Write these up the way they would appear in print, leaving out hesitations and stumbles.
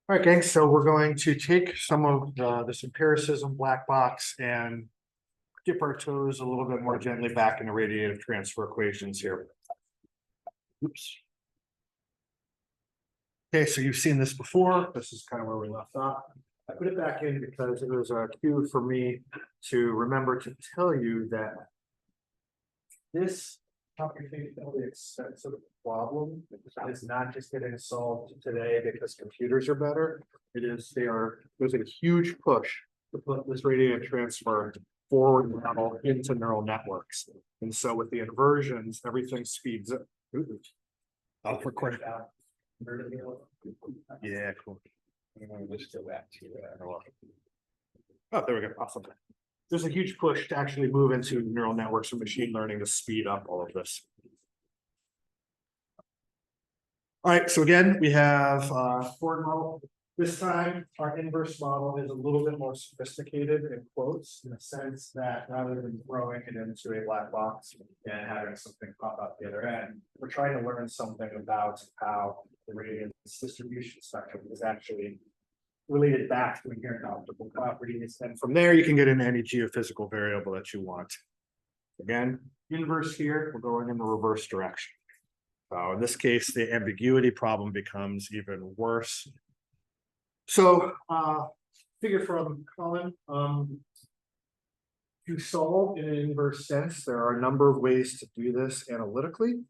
All right, gang, so we're going to take some of this empiricism black box and dip our toes a little bit more gently back into radiative transfer equations here. Oops. Okay, so you've seen this before. This is kind of where we left off. I put it back in because it was a cue for me to remember to tell you that this computationally expensive problem is not just getting solved today because computers are better. There's a huge push to put this radiative transfer forward model into neural networks. And so with the inversions, everything speeds up. I'll record it out. Yeah, cool. Let's go back to oh, there we go. Awesome. There's a huge push to actually move into neural networks and machine learning to speed up all of this. All right, so again, we have forward model. This time, our inverse model is a little bit more sophisticated in quotes, in the sense that rather than throwing it into a black box and having something pop out the other end, we're trying to learn something about how the radiance distribution spectrum is actually related back to inherent optical properties. And from there, you can get into any geophysical variable that you want. Again, inverse here, we're going in the reverse direction. In this case, the ambiguity problem becomes even worse. So, figure from Colin, to solve in an inverse sense, there are a number of ways to do this analytically.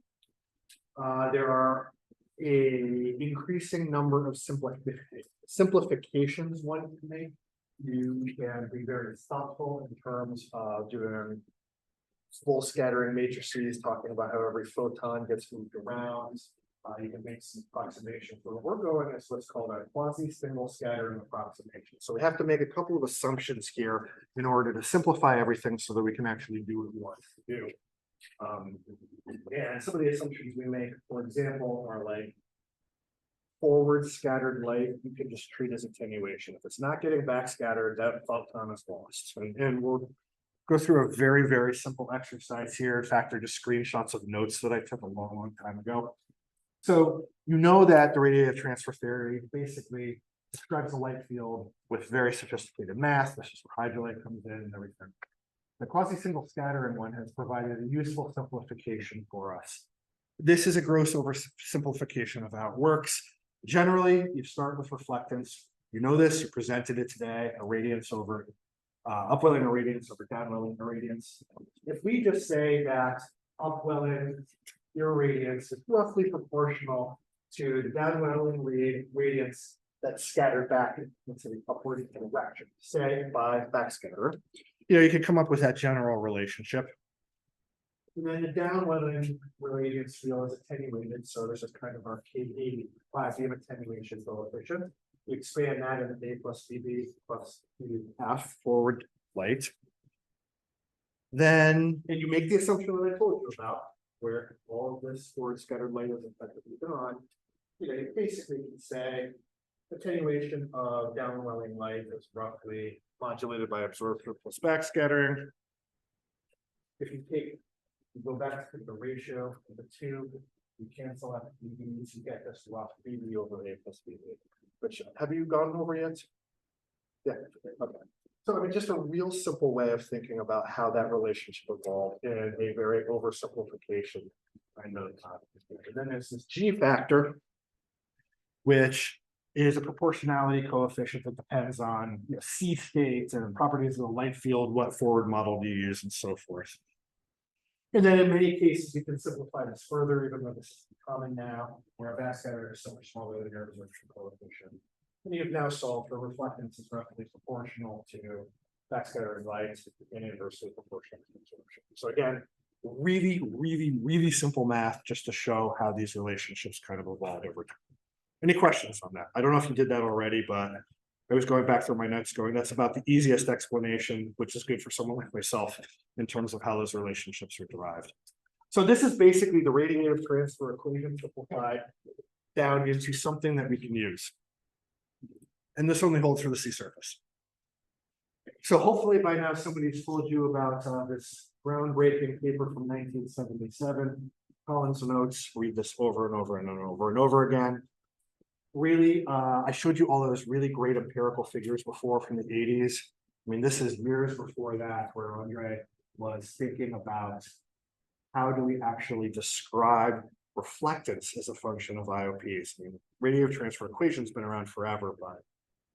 There are an increasing number of simplifications one can make. You can be very thoughtful in terms of doing full scattering matrices, talking about how every photon gets moved around. You can make some approximations. Where we're going is what's called a quasi-single scattering approximation. So we have to make a couple of assumptions here in order to simplify everything so that we can actually do what we want to do. And some of the assumptions we make, for example, are like forward scattered light, you can just treat as attenuation. If it's not getting back scattered, that photon is lost. And we'll go through a very, very simple exercise here. In fact, they're just screenshots of notes that I took a long, long time ago. So you know that the radiative transfer theory basically describes a light field with very sophisticated math. This is where hydrolite comes in and everything. The quasi-single scattering one has provided a useful simplification for us. This is a gross oversimplification of how it works. Generally, you start with reflectance. You know this, you presented it today, irradiance over upwelling irradiance over downwelling irradiance. If we just say that upwelling irradiance is roughly proportional to the downwelling radiance that's scattered back into the upward direction, say by backscatter, you can come up with that general relationship. And then the downwelling radiance field is attenuated, so there's a kind of arcade quasi attenuation coefficient. We expand that into A plus BB plus BF forward light. Then, and you make the assumption that I told you about, where all of this forward scattered light is effectively gone. You basically can say attenuation of downwelling light is roughly modulated by absorption plus backscattering. If you go back to the ratio of the two, you cancel out the BBs, you get this rough BB over A plus BB. Which have you gone over yet? Yeah, okay. So I mean, just a real simple way of thinking about how that relationship evolved in a very oversimplification kind of and then there's this G factor, which is a proportionality coefficient that depends on C states and properties of the light field, what forward model do you use, and so forth. And then in many cases, you can simplify this further, even though this is common now, where a backscatter is so much smaller than your absorption coefficient. And you've now solved for reflectance is roughly proportional to backscattering light and inversely proportional to absorption. So again, really, really, really simple math just to show how these relationships kind of evolve over time. Any questions on that? I don't know if you did that already, but I was going back through my notes going, that's about the easiest explanation, which is good for someone like myself in terms of how those relationships are derived. So this is basically the radiative transfer equation simplified down into something that we can use. And this only holds for the sea surface. So hopefully by now somebody's told you about this groundbreaking paper from 1977. Colin's notes, read this over and over and over and over again. really, I showed you all those really great empirical figures before from the 80s. I mean, this is years before that, where Andre was thinking about how do we actually describe reflectance as a function of IOPs. I mean, radio transfer equation's been around forever, but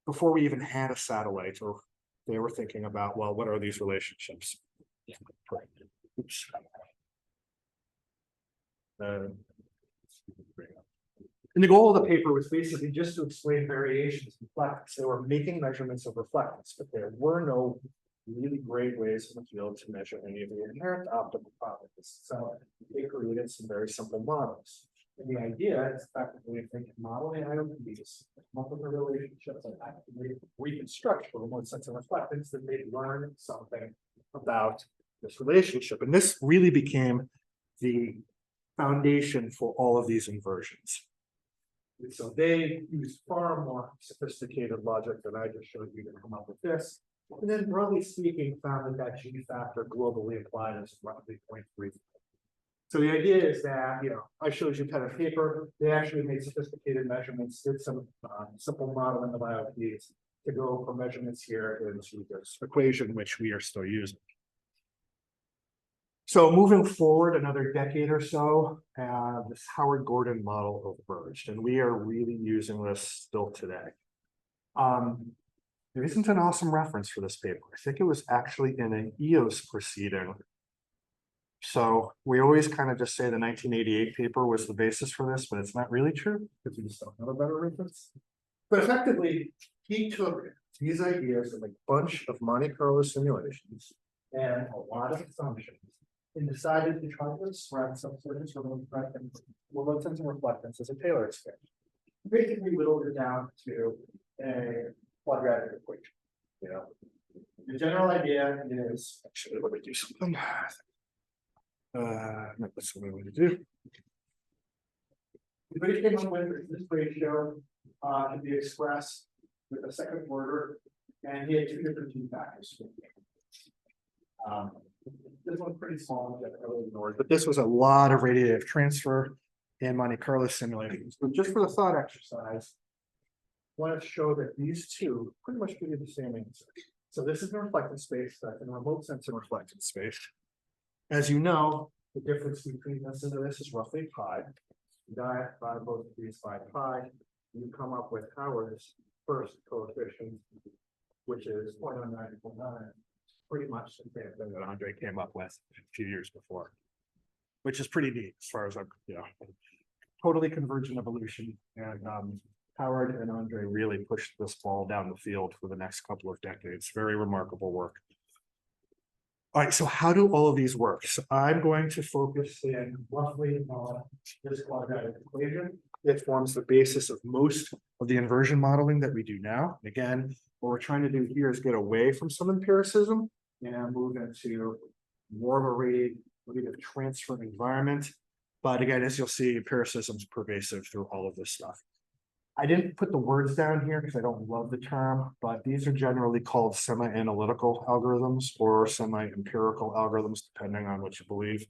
before we even had a satellite, or they were thinking about, well, what are these relationships? Oops. And the goal of the paper was basically just to explain variations in reflectance. They were making measurements of reflectance, but there were no really great ways in the field to measure any of the inherent optical properties. So they created some very simple models. And the idea is effectively if they can model the IOPs, come up with the relationships and actually reconstruct for remote sensing reflectance, then they learn something about this relationship. And this really became the foundation for all of these inversions. And so they use far more sophisticated logic than I just showed you to come up with this. And then broadly speaking, found that G factor globally applied is roughly 0.3. So the idea is that, I showed you pen and paper, they actually made sophisticated measurements, did some simple modeling of IOPs to go from measurements here into this equation, which we are still using. So moving forward another decade or so, this Howard Gordon model emerged, and we are really using this still today. There isn't an awesome reference for this paper. I think it was actually in an EOS proceeding. So we always kind of just say the 1988 paper was the basis for this, but it's not really true because we just don't have a better reference. But effectively, he took these ideas of a bunch of Monte Carlo simulations and a lot of assumptions and decided to try to express some sort of remote sensing reflectance as a Taylor experiment. Basically whittled it down to a quadratic equation. The general idea is actually let me do something. No, that's what we want to do. What he came up with is this ratio can be expressed with a second order, and he had two different G factors. This one's pretty small, but this was a lot of radiative transfer in Monte Carlo simulations. But just for the thought exercise, I want to show that these two pretty much give you the same answer. So this is the reflectance space, that's in remote sensing reflectance space. As you know, the difference between this and this is roughly pi. You divide by both of these by pi, you come up with Howard's first coefficient, which is 0.0949. Pretty much the same thing that Andre came up with a few years before, which is pretty neat as far as I'm, totally convergent evolution. And Howard and Andre really pushed this ball down the field for the next couple of decades. Very remarkable work. All right, so how do all of these work? So I'm going to focus in roughly on this quadratic equation. It forms the basis of most of the inversion modeling that we do now. And again, what we're trying to do here is get away from some empiricism and move into more of a radiative transfer environment. But again, as you'll see, empiricism is pervasive through all of this stuff. I didn't put the words down here because I don't love the term, but these are generally called semi-analytical algorithms or semi-empirical algorithms, depending on what you believe.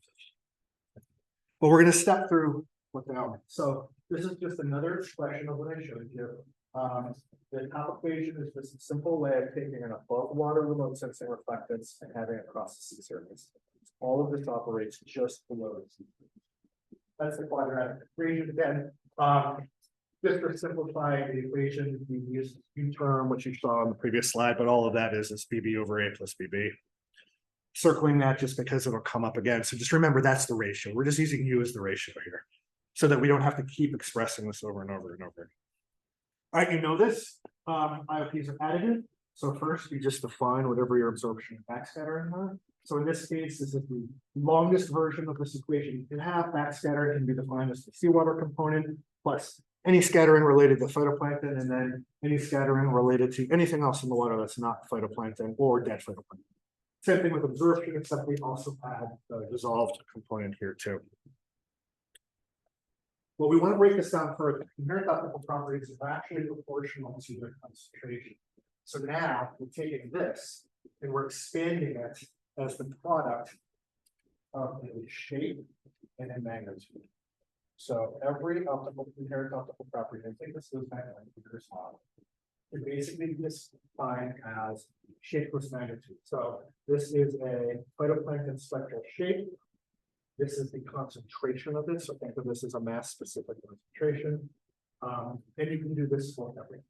But we're going to step through what they are. So this is just another expression of what I showed you. The top equation is just a simple way of taking an above water remote sensing reflectance and having it cross the sea surface. All of this operates just below the sea. That's the quadratic equation again. Just for simplifying the equation, we use the Q term, which you saw on the previous slide, but all of that is BB over A plus BB. Circling that just because it'll come up again. So just remember that's the ratio. We're just using U as the ratio here so that we don't have to keep expressing this over and over and over. All right, you know this. IOPs are additive. So first, you just define whatever your absorption and backscattering are. So in this case, this is the longest version of this equation you can have. Backscattering can be defined as the seawater component plus any scattering related to phytoplankton, and then any scattering related to anything else in the water that's not phytoplankton or dead phytoplankton. Same thing with absorption, except we also add the dissolved component here too. Well, we want to break this down further. Inherent optical properties are actually proportional to their concentration. So now we're taking this and we're expanding it as the product of the shape and in magnitude. So every inherent optical property, I think this goes back to this model. It basically is defined as shapeless magnitude. So this is a phytoplankton spectral shape. This is the concentration of this. So think of this as a mass specific concentration. And you can do this for everything.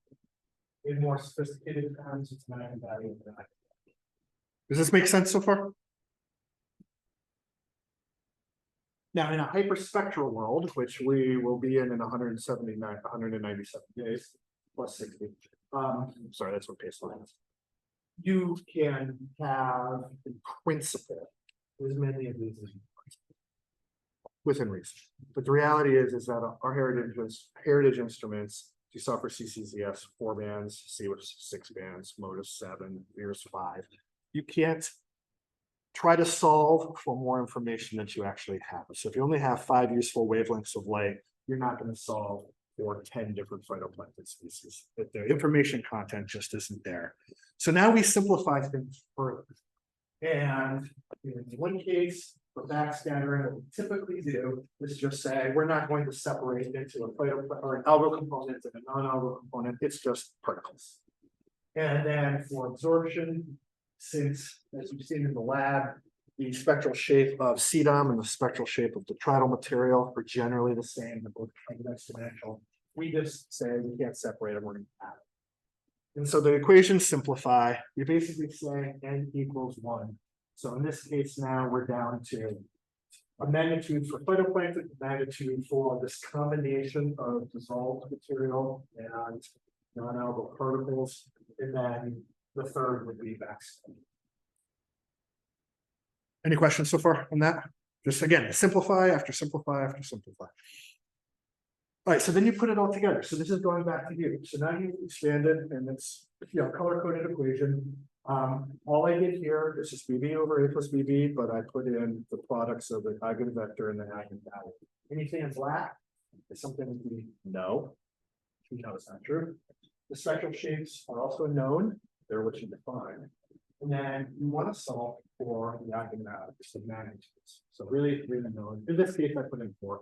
In more sophisticated terms, it's not a value of that. Does this make sense so far? Now, in a hyperspectral world, which we will be in 197 days, plus 60. Sorry, that's what baseline is. You can have, in principle, as many of these as you want, within reason. But the reality is that our heritage instruments, you saw for CCZS 4 bands, C with 6 bands, Motus 7, Veers 5. You can't try to solve for more information than you actually have. So if you only have 5 useful wavelengths of light, you're not going to solve for 10 different phytoplankton species. But the information content just isn't there. So now we simplify things further. And in one case, for backscattering, what we typically do is just say, we're not going to separate it into a phytoplankton or an algo component and a non-algo component. It's just particles. And then for absorption, since, as you've seen in the lab, the spectral shape of CDOM and the spectral shape of the detrital material are generally the same, they're both exponential. We just say we can't separate them, we're going to add it. And so the equations simplify. You basically say n equals 1. So in this case now we're down to a magnitude for phytoplankton, magnitude for this combination of dissolved material and non-algal particles, and then the third would be backscattering. Any questions so far on that? Just again, simplify after simplify after simplify. All right, so then you put it all together. So this is going back to you. So now you've expanded, and it's color-coded equation. All I did here is just BB over A plus BB, but I put in the products of the eigenvector and the eigenvalue. Anything in black is something we know. We know it's not true. The spectral shapes are also known. They're what you define. And then you want to solve for the eigenvalues, the magnitudes. So really known. In this case, I put in 4,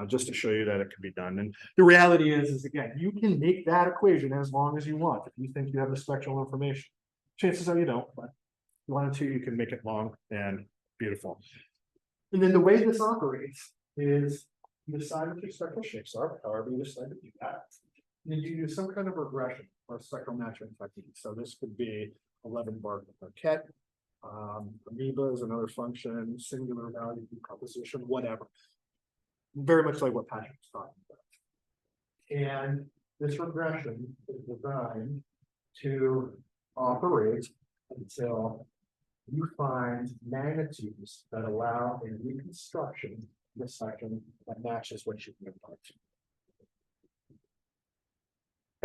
just to show you that it can be done. And the reality is again, you can make that equation as long as you want. If you think you have the spectral information, chances are you don't, but if you wanted to, you can make it long and beautiful. And then the way this operates is you decide what your spectral shapes are, however you decide to do that. And then you do some kind of regression or spectral matching technique. So this could be 11 bar Marquette, amoeba is another function, singular value decomposition, whatever. Very much like what Patrick was talking about. And this regression is designed to operate until you find magnitudes that allow a reconstruction of the section that matches what you can apply to.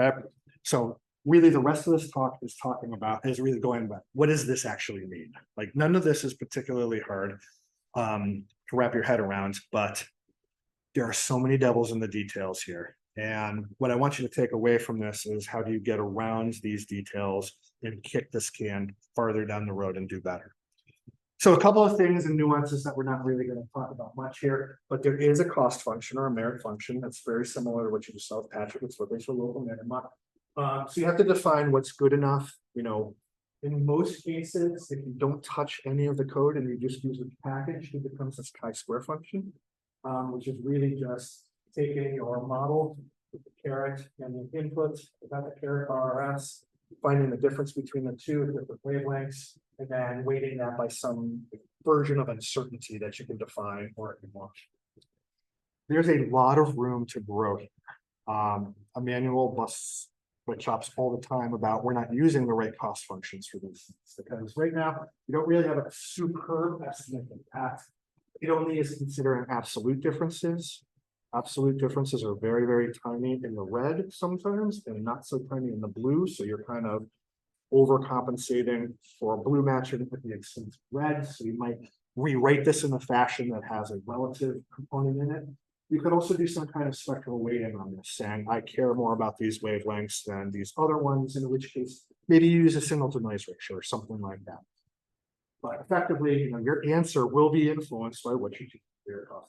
Okay. So really the rest of this talk is really going about what does this actually mean? Like none of this is particularly hard to wrap your head around, but there are so many devils in the details here. And what I want you to take away from this is how do you get around these details and kick this can farther down the road and do better. So a couple of things and nuances that we're not really going to talk about much here, but there is a cost function or a merit function that's very similar to what you just saw with Patrick. It's what they for local minimum. So you have to define what's good enough. In most cases, if you don't touch any of the code and you just use the package, it becomes this chi-square function, which is really just taking your model with the caret and the input without the caret RRS, finding the difference between the two at different wavelengths, and then weighting that by some version of uncertainty that you can define or ignore. There's a lot of room to grow here. Emmanuel busts my chops all the time about we're not using the right cost functions for these things, because right now you don't really have a superb estimate impact. It only is considering absolute differences. Absolute differences are very, very tiny in the red sometimes and not so tiny in the blue. So you're kind of overcompensating for blue matching with the extent red. So you might rewrite this in a fashion that has a relative component in it. You could also do some kind of spectral weighting on this, saying I care more about these wavelengths than these other ones, in which case maybe you use a signal to noise ratio or something like that. But effectively, your answer will be influenced by what you do for your cost.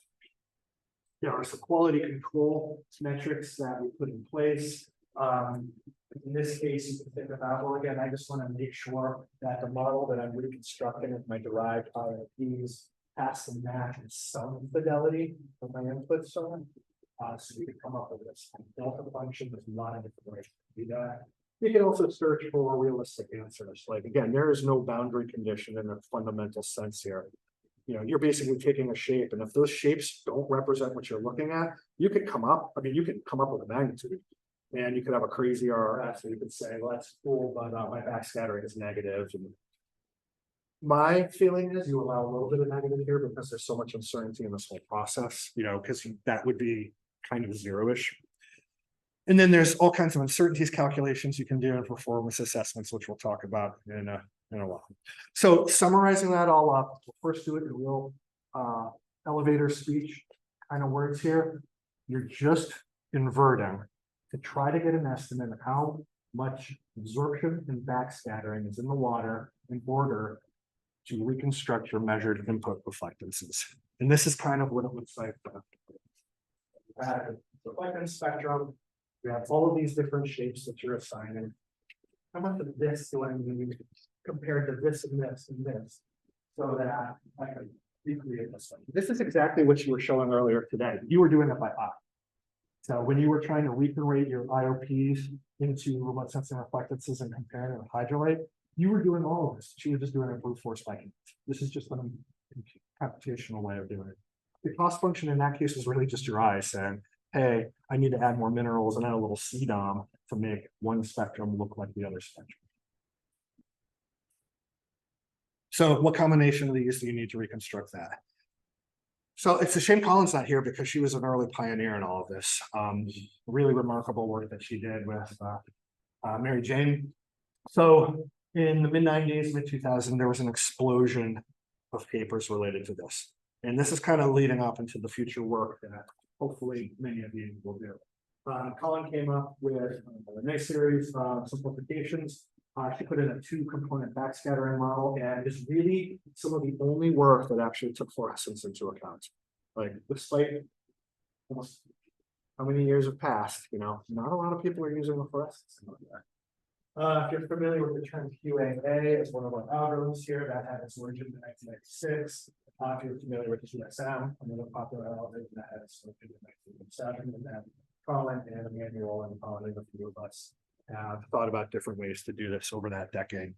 there are some quality control metrics that we put in place. In this case, you can think about, well, again, I just want to make sure that the model that I'm reconstructing with my derived IOPs has to match in some fidelity for my inputs on. So you can come up with this delta function. There's a lot of different ways to do that. You can also search for realistic answers. Like, again, there is no boundary condition in a fundamental sense here. You know, you're basically taking a shape, and if those shapes don't represent what you're looking at, you could come up, I mean, you could come up with a magnitude, and you could have a crazy RRS, and you could say, well, that's cool, but my backscattering is negative. And my feeling is you allow a little bit of negative here because there's so much uncertainty in this whole process, you know, because that would be kind of zero-ish. And then there's all kinds of uncertainties calculations you can do in performance assessments, which we'll talk about in a while. So summarizing that all up, we'll first do it in real elevator speech kind of words here. You're just inverting to try to get an estimate of how much absorption and backscattering is in the water in order to reconstruct your measured input reflectances. And this is kind of what it looks like. The reflectance spectrum. We have all of these different shapes that you're assigning. How much of this do I need compared to this and this and this, so that I can recreate this one? This is exactly what you were showing earlier today. You were doing it by eye. So when you were trying to recreate your IOPs into remote sensing reflectances and comparing it with hydrolite, you were doing all of this. You were just doing it brute force by hand. This is just a computational way of doing it. The cost function in that case is really just your eye saying, hey, I need to add more minerals and add a little CDOM to make one spectrum look like the other spectrum. So what combination of these do you need to reconstruct that? So it's a shame Colin's not here because she was an early pioneer in all of this. Really remarkable work that she did with Mary Jane. So in the mid-90s, mid-2000s, there was an explosion of papers related to this. And this is kind of leading up into the future work that hopefully many of you will do. Colin came up with a nice series of simplifications. She put in a 2-component backscattering model, and it's really some of the only work that actually took fluorescence into account. Like, despite almost how many years have passed, you know, not a lot of people are using the fluorescence. If you're familiar with the term QAA, it's one of our algorithms here that had its origin in 1996. If you're familiar with the GSM, another popular algorithm that had its origin in 1997, and then Colin and Emmanuel and Colin and a few of us have thought about different ways to do this over that decade.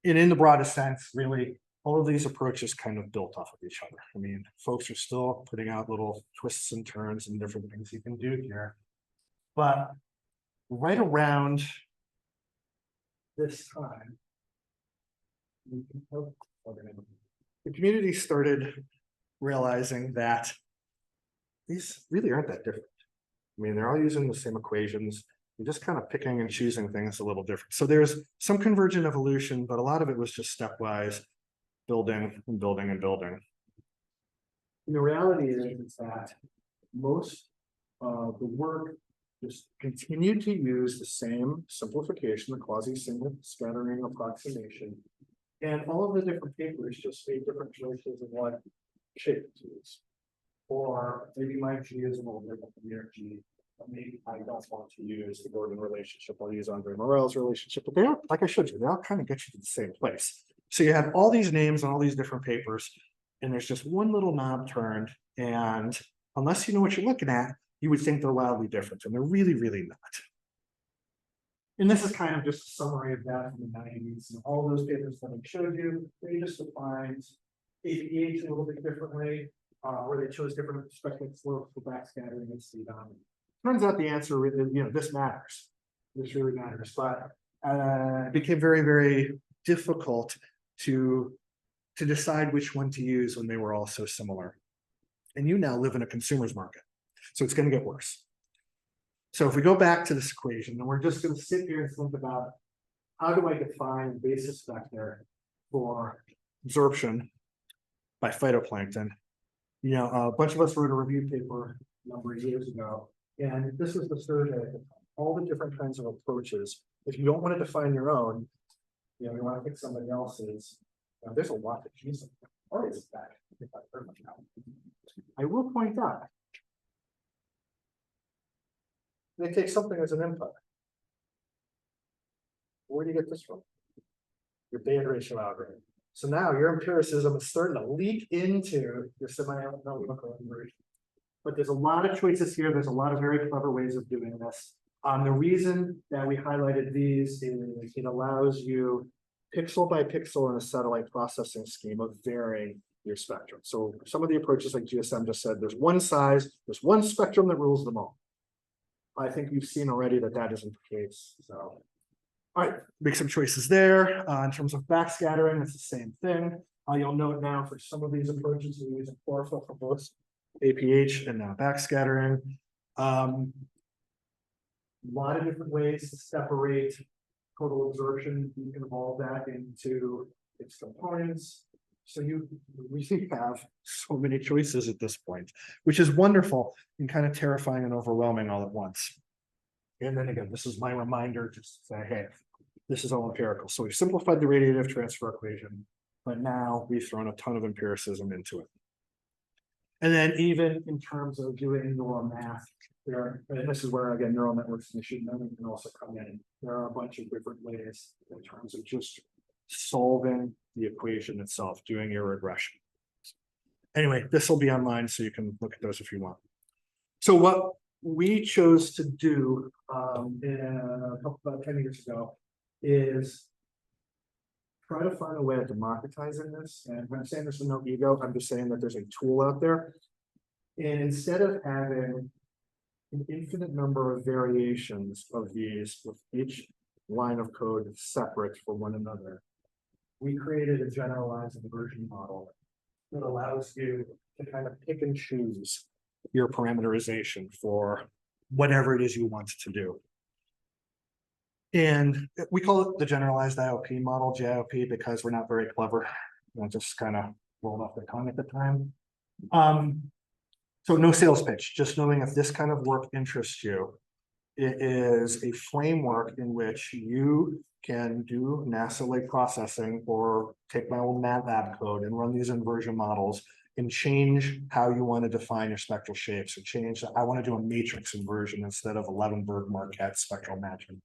And in the broadest sense, really, all of these approaches kind of built off of each other. I mean, folks are still putting out little twists and turns and different things you can do here. But right around this time, the community started realizing that these really aren't that different. I mean, they're all using the same equations. You're just kind of picking and choosing things a little different. So there's some convergent evolution, but a lot of it was just stepwise building and building and building. And the reality is that most of the work just continued to use the same simplification, the quasi-single scattering approximation. And all of the different papers just made different choices of what shape to use. Or maybe my G is a little different from your G. But maybe I don't want to use the Gordon relationship. I'll use Andre Morel's relationship. But they all, like I showed you, they all kind of get you to the same place. So you have all these names and all these different papers, and there's just one little knob turned. And unless you know what you're looking at, you would think they're wildly different, and they're really, really not. And this is kind of just a summary of that from the 90s. And all those papers that I showed you, they just defined APH a little bit differently, where they chose different spectral slopes for backscattering and CDOM. Turns out the answer, you know, this matters. This really matters. But it became very, very difficult to decide which one to use when they were all so similar. And you now live in a consumer's market, so it's going to get worse. So if we go back to this equation, and we're just going to sit here and think about how do I define a basis vector for absorption by phytoplankton. You know, a bunch of us wrote a review paper a number of years ago, and this was the survey of all the different kinds of approaches. If you don't want to define your own, you know, you want to pick somebody else's. There's a lot to choose. or is it back? I will point out. They take something as an input. Where do you get this from? Your band ratio algorithm. So now your empiricism is starting to leak into your semi-analytical inversion. But there's a lot of choices here. There's a lot of very clever ways of doing this. The reason that we highlighted these is it allows you pixel by pixel in a satellite processing scheme of varying your spectrum. So some of the approaches like GSM just said, there's one size, there's one spectrum that rules them all. I think you've seen already that that isn't the case. So, all right, make some choices there. In terms of backscattering, it's the same thing. You'll note now for some of these approaches, we're using chlorophyll for both APH and now backscattering. A lot of different ways to separate total absorption. You can evolve that into its components. So you really have so many choices at this point, which is wonderful and kind of terrifying and overwhelming all at once. And then again, this is my reminder just to say, hey, this is all empirical. So we've simplified the radiative transfer equation, but now we've thrown a ton of empiricism into it. And then even in terms of doing neural math, and this is where again neural networks and machine learning can also come in. There are a bunch of different ways in terms of just solving the equation itself, doing your regression. Anyway, this will be online, so you can look at those if you want. So what we chose to do about 10 years ago is try to find a way of democratizing this. And when I'm saying this with no ego, I'm just saying that there's a tool out there. And instead of having an infinite number of variations of these with each line of code separate from one another, we created a generalized inversion model that allows you to kind of pick and choose your parameterization for whatever it is you want to do. And we call it the generalized IOP model, JIOP, because we're not very clever. Just kind of rolled off the tongue at the time. So no sales pitch, just knowing if this kind of work interests you. It is a framework in which you can do NASA-like processing or take my old MATLAB code and run these inversion models and change how you want to define your spectral shapes, or change, I want to do a matrix inversion instead of a Levenberg-Marquette spectral matching.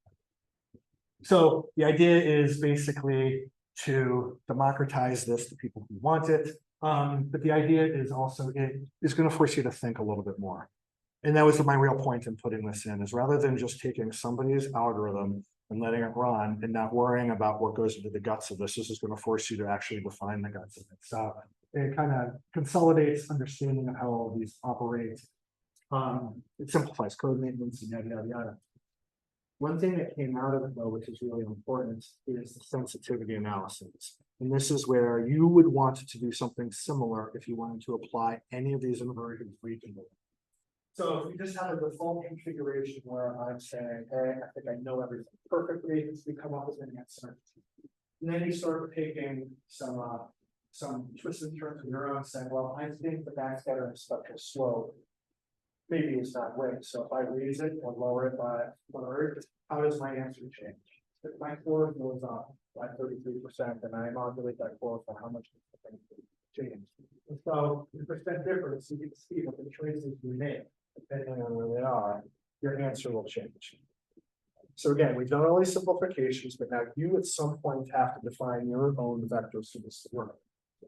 So the idea is basically to democratize this to people who want it. But the idea is also it is going to force you to think a little bit more. And that was my real point in putting this in, is rather than just taking somebody's algorithm and letting it run and not worrying about what goes into the guts of this, this is going to force you to actually define the guts of it. So it kind of consolidates understanding of how all of these operate. It simplifies code maintenance and yada, yada, yada. One thing that came out of it, though, which is really important, is the sensitivity analysis. And this is where you would want to do something similar if you wanted to apply any of these inversions regionally. So if you just have a default configuration where I'm saying, hey, I think I know everything perfectly, we come up with an answer. And then you start taking some twists and turns of your own, saying, well, I think the backscattering spectral slope maybe it's not right. So if I raise it or lower it by a third, how does my answer change? If my core goes up by 33%, and I modulate that core for how much the change. And so the percent difference, you can see that the choices you make, depending on where they are, your answer will change. So again, we've done all these simplifications, but now you at some point have to define your own vectors for this to work.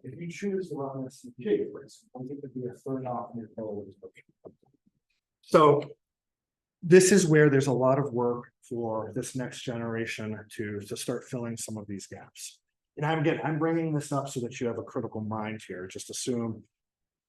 If you choose to run this in J, for example, it could be a third off in your total description. So this is where there's a lot of work for this next generation to start filling some of these gaps. And I'm bringing this up so that you have a critical mind here. Just assume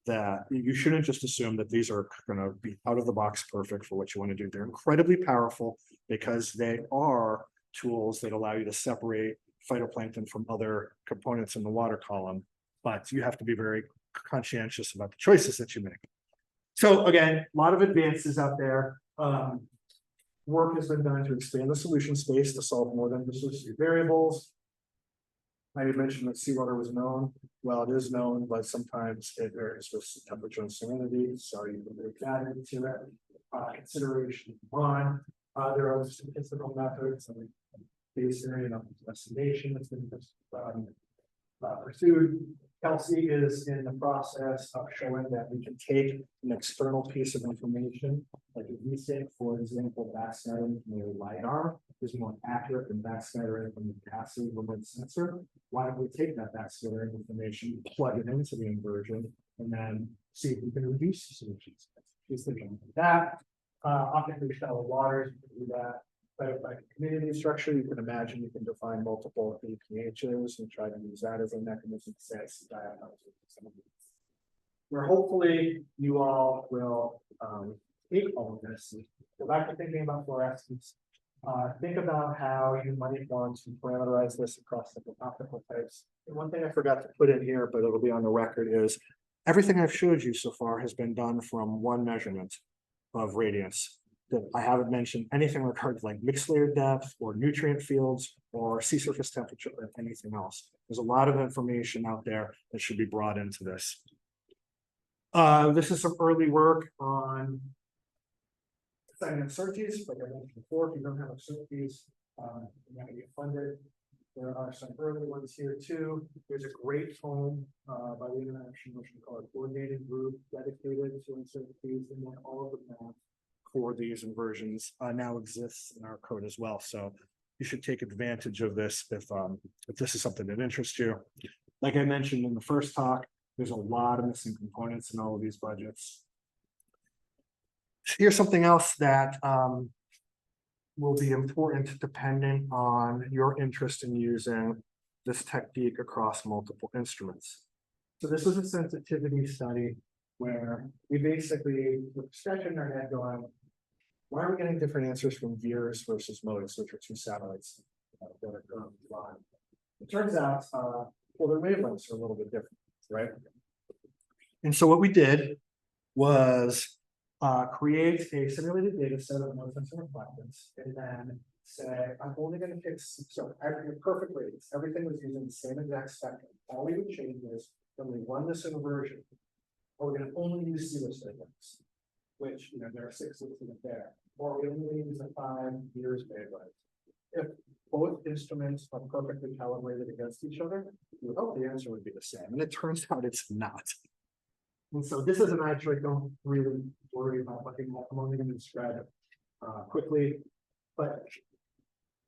that you shouldn't just assume that these are going to be out of the box perfect for what you want to do. They're incredibly powerful because they are tools that allow you to separate phytoplankton from other components in the water column. But you have to be very conscientious about the choices that you make. So again, a lot of advances out there. Work has been done to expand the solution space to solve more than just those three variables. I had mentioned that seawater was known. Well, it is known, but sometimes it varies with temperature and salinity. So you can make that into it. Consideration one. There are statistical methods and base area of estimation that's been pursued. Kelsey is in the process of showing that we can take an external piece of information, like if we say, for example, backscattering from a LiDAR is more accurate than backscattering from the passive remote sensor. Why don't we take that backscattering information, plug it into the inversion, and then see if we can reduce the solutions? She's thinking of that. Optically shallow waters, you can do that. But by community structure, you can imagine you can define multiple APHs and try to use that as a mechanism to say where hopefully you all will take all of this. Go back to thinking about fluorescence. Think about how you might want to parameterize this across different optical types. And one thing I forgot to put in here, but it'll be on the record, is everything I've showed you so far has been done from one measurement of radiance. That I haven't mentioned anything regarding like mixed layer depth or nutrient fields or sea surface temperature or anything else. There's a lot of information out there that should be brought into this. This is some early work on setting uncertainties. Like I mentioned before, if you don't have uncertainties, you're not going to get funded. There are some early ones here too. There's a great tome by the International Ocean Color Coordinating Group dedicated to uncertainties, and then all of the math for these inversions now exists in our code as well. So you should take advantage of this if this is something that interests you. Like I mentioned in the first talk, there's a lot of missing components in all of these budgets. Here's something else that will be important depending on your interest in using this technique across multiple instruments. So this is a sensitivity study where we basically were scratching our head going, why are we getting different answers from VIIRS versus MODIS, which are two satellites that are currently flying? It turns out, well, their wavelengths are a little bit different, right? And so what we did was create a simulated data set of motions and reflectance, and then say, I'm only going to pick, so your perfect radius, everything was using the same exact spectrum. All we would change is when we run this inversion, we're going to only use zero wavelengths, which, you know, there are 6 listed there, or we only use the 5 years wavelength. If both instruments are perfectly calibrated against each other, you would hope the answer would be the same, and it turns out it's not. And so this isn't actually, don't really worry about looking at, I'm only going to describe it quickly, but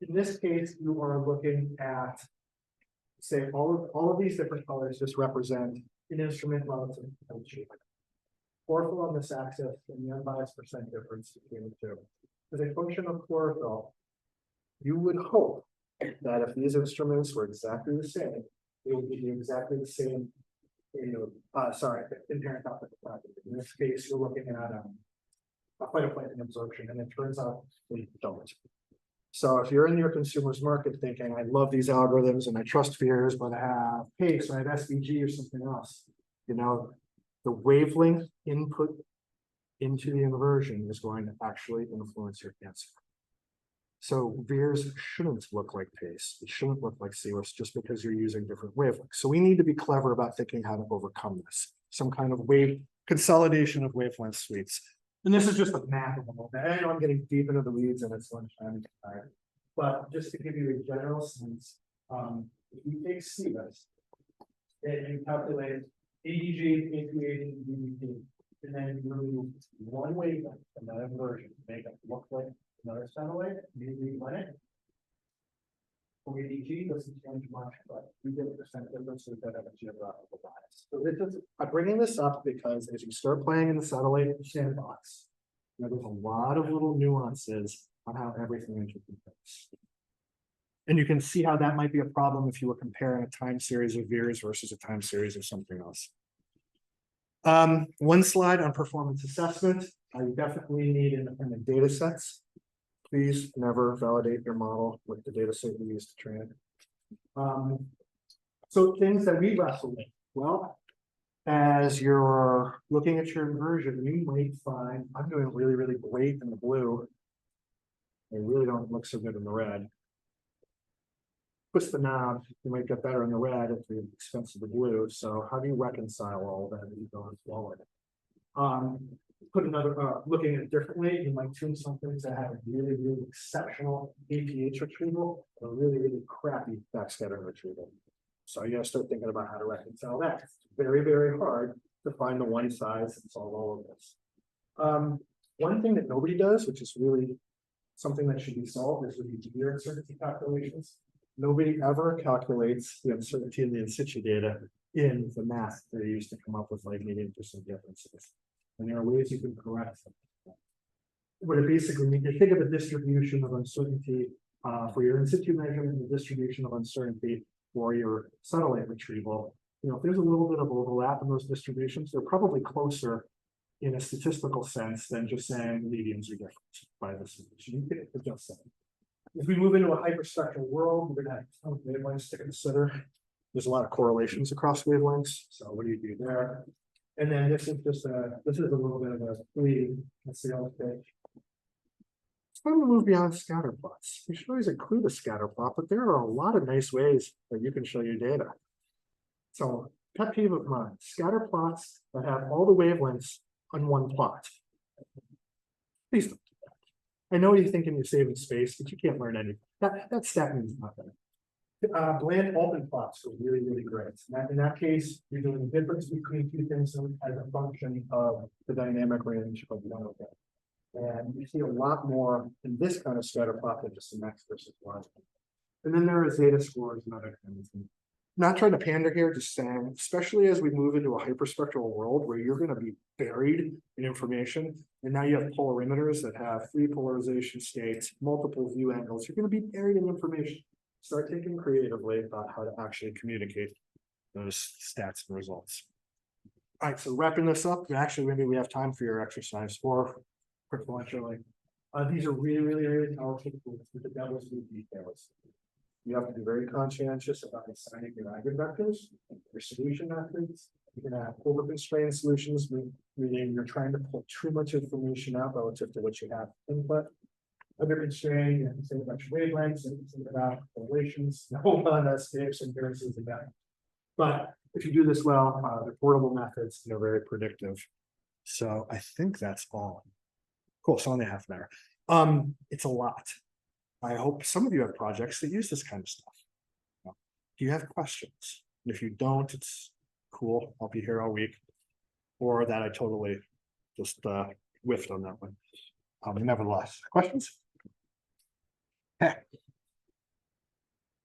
in this case, you are looking at, say, all of these different colors just represent an instrument relative to shape. Chlorophyll on this axis and the unbiased percent difference between the two. As a function of chlorophyll, you would hope that if these instruments were exactly the same, they would be exactly the same, inherent optical property. In this case, you're looking at a phytoplankton absorption, and it turns out they don't. So if you're in your consumer's market thinking, I love these algorithms and I trust VIIRS, but I have PACE, I have SVG or something else, you know, the wavelength input into the inversion is going to actually influence your answer. So VIIRS shouldn't look like PACE. It shouldn't look like CIRRUS just because you're using different wavelengths. So we need to be clever about thinking how to overcome this. Some kind of wave consolidation of wavelength suites. And this is just a map of them. I know I'm getting deep into the weeds and it's lunchtime. But just to give you a general sense, if you take CIRRUS and you calculate ADG, APH, and DVP, and then you remove one wavelength from that inversion to make it look like another satellite, maybe run it. For ADG, doesn't change much, but we get a percent difference with that geographical bias. So this is, I'm bringing this up because as you start playing in the satellite sandbox, you know, there's a lot of little nuances on how everything interconnects. And you can see how that might be a problem if you were comparing a time series of VIIRS versus a time series of something else. One slide on performance assessment. You definitely need independent data sets. Please never validate your model with the data set you use to train it. So things that we wrestle with. Well, as you're looking at your inversion, you might find I'm doing really, really great in the blue. I really don't look so good in the red. Twist the knob, you might get better in the red at the expense of the blue. So how do you reconcile all that as you go forward? Put another, looking at it differently, you might tune something to have a really, really exceptional APH retrieval or really, really crappy backscattering retrieval. So you gotta start thinking about how to reconcile that. It's very, very hard to find the one size and solve all of this. One thing that nobody does, which is really something that should be solved, is with these year uncertainty calculations. Nobody ever calculates the uncertainty in the in situ data in the math they use to come up with like median percent differences. And there are ways you can correct them. What it basically means, you think of a distribution of uncertainty for your in situ measurement and the distribution of uncertainty for your satellite retrieval. You know, if there's a little bit of overlap in those distributions, they're probably closer in a statistical sense than just saying medians are different by this solution. You can adjust that. If we move into a hyperspectral world, we're gonna have a ton of wavelengths to consider. There's a lot of correlations across wavelengths. So what do you do there? And then this is just this is a little bit of a let's see how it's page. It's time to move beyond scatter plots. You should always include a scatter plot, but there are a lot of nice ways that you can show your data. So pet peeve of mine, scatter plots that have all the wavelengths on one plot. Please don't do that. I know you're thinking you're saving space, but you can't learn anything. That stat means nothing. Bland Altman plots are really, really great. In that case, you're doing the difference between two things as a function of the dynamic range of one of them. And you see a lot more in this kind of scatter plot than just an X versus Y. And then there are zeta scores and other kinds. Not trying to pander here, just saying, especially as we move into a hyperspectral world where you're going to be buried in information, and now you have polarimeters that have three polarization states, multiple view angles, you're going to be buried in information. Start thinking creatively about how to actually communicate those stats and results. All right, so wrapping this up, actually, maybe we have time for your exercise or quick lunch early. These are really, really, really powerful tools with the devil's details. You have to be very conscientious about assigning your eigenvectors, your solution methods. You're going to have over-constrained solutions, meaning you're trying to pull too much information out relative to what you have input. Under-constrained, you have to think about your wavelengths and think about correlations, no one escapes and appearances of that. But if you do this well, they're portable methods and they're very predictive. So I think that's all. Cool, so only half an hour. It's a lot. I hope some of you have projects that use this kind of stuff. Do you have questions? And if you don't, it's cool. I'll be here all week. Or that I totally just whiffed on that one. Nevertheless, questions? Hey.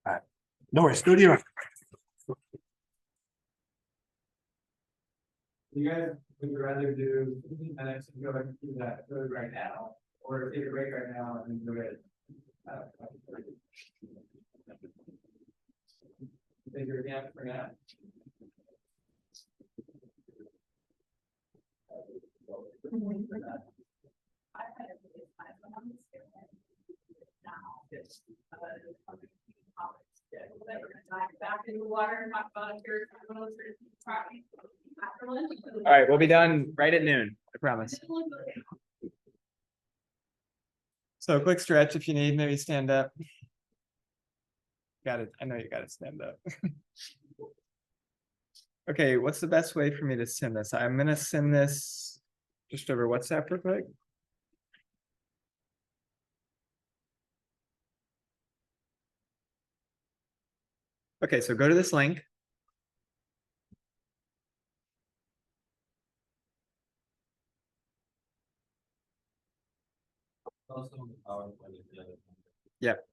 All right. No worries. Go to you. You guys would rather do 15 minutes and go and do that code right now, or take a break right now and do it? Think you're again for now. Back in the water and talk about your property. All right, we'll be done right at noon, I promise. So quick stretch if you need, maybe stand up. Got it. I know you got to stand up. Okay, what's the best way for me to send this? I'm going to send this just over WhatsApp real quick. Okay, so go to this link. Also, Yep.